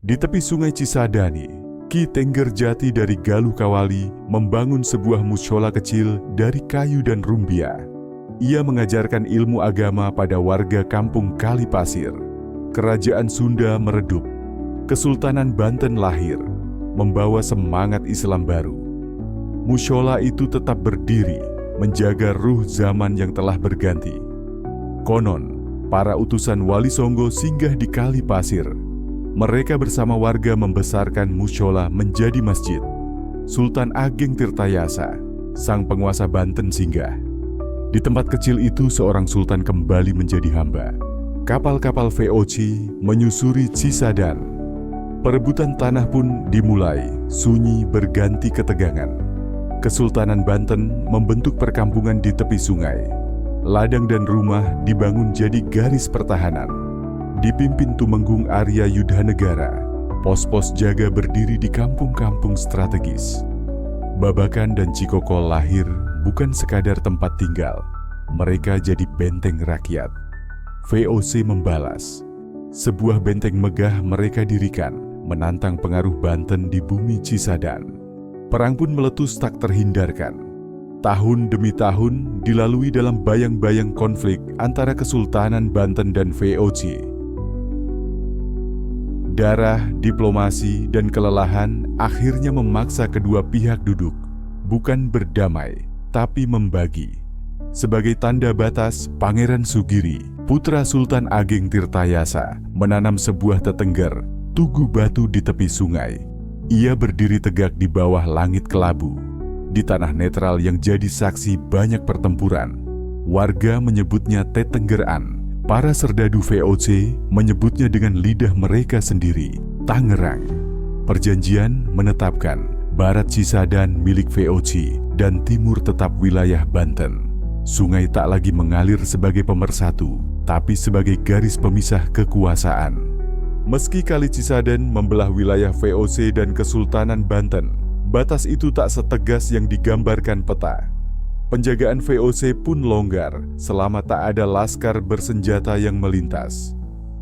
Di tepi sungai Cisadane, Ki Tenggerjati dari Galuh Kawali membangun sebuah mushola kecil dari kayu dan rumbia. Ia mengajarkan ilmu agama pada warga kampung Kalipasir. Kerajaan Sunda meredup. Kesultanan Banten lahir, membawa semangat Islam baru. Mushola itu tetap berdiri, menjaga ruh zaman yang telah berganti. Konon, para utusan Wali Songo singgah di Kalipasir. Mereka bersama warga membesarkan mushola menjadi masjid. Sultan Ageng Tirtayasa, sang penguasa Banten singgah. Di tempat kecil itu seorang sultan kembali menjadi hamba. Kapal-kapal VOC menyusuri Cisadane. Perebutan tanah pun dimulai, sunyi berganti ketegangan. Kesultanan Banten membentuk perkampungan di tepi sungai. Ladang dan rumah dibangun jadi garis pertahanan. Dipimpin Tumenggung Arya Yudhanegara, pos-pos jaga berdiri di kampung-kampung strategis. Babakan dan Cikokol lahir bukan sekadar tempat tinggal, mereka jadi benteng rakyat. VOC membalas, sebuah benteng megah mereka dirikan, menantang pengaruh Banten di bumi Cisadane. Perang pun meletus tak terhindarkan. Tahun demi tahun dilalui dalam bayang-bayang konflik antara Kesultanan Banten dan VOC. Darah, diplomasi, dan kelelahan akhirnya memaksa kedua pihak duduk, bukan berdamai, tapi membagi. Sebagai tanda batas, Pangeran Sugiri, putra Sultan Ageng Tirtayasa, menanam sebuah tetengger, tugu batu di tepi sungai. Ia berdiri tegak di bawah langit kelabu, di tanah netral yang jadi saksi banyak pertempuran. Warga menyebutnya Tetenggeran. Para serdadu VOC menyebutnya dengan lidah mereka sendiri, Tangerang. Perjanjian menetapkan barat Cisadane milik VOC dan timur tetap wilayah Banten. Sungai tak lagi mengalir sebagai pemersatu, tapi sebagai garis pemisah kekuasaan. Meski Kali Cisadane membelah wilayah VOC dan Kesultanan Banten, batas itu tak setegas yang digambarkan peta. Penjagaan VOC pun longgar selama tak ada laskar bersenjata yang melintas.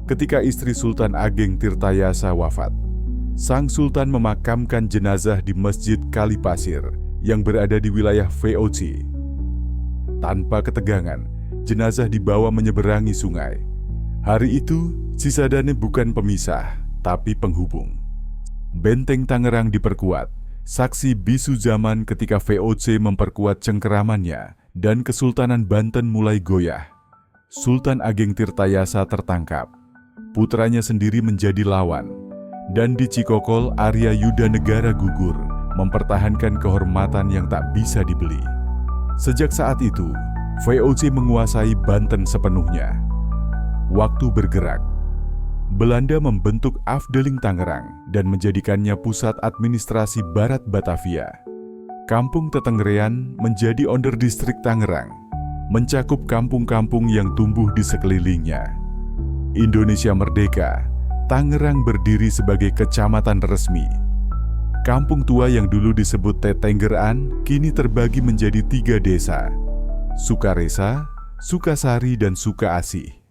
Ketika istri Sultan Ageng Tirtayasa wafat, sang sultan memakamkan jenazah di Masjid Kalipasir yang berada di wilayah VOC. Tanpa ketegangan, jenazah dibawa menyeberangi sungai. Hari itu, Cisadane bukan pemisah, tapi penghubung. Benteng Tangerang diperkuat, saksi bisu zaman ketika VOC memperkuat cengkeramannya dan Kesultanan Banten mulai goyah. Sultan Ageng Tirtayasa tertangkap, putranya sendiri menjadi lawan, dan di Cikokol Arya Yudhanegara gugur, mempertahankan kehormatan yang tak bisa dibeli. Sejak saat itu, VOC menguasai Banten sepenuhnya. Waktu bergerak. Belanda membentuk Afdeling Tangerang dan menjadikannya pusat administrasi Barat Batavia. Kampung Tetenggerean menjadi Onderdistrik Tangerang, mencakup kampung-kampung yang tumbuh di sekelilingnya. Indonesia merdeka, Tangerang berdiri sebagai kecamatan resmi. Kampung tua yang dulu disebut Tetenggeran kini terbagi menjadi 3 desa: Sukaresa, Sukasari, dan Sukaasih.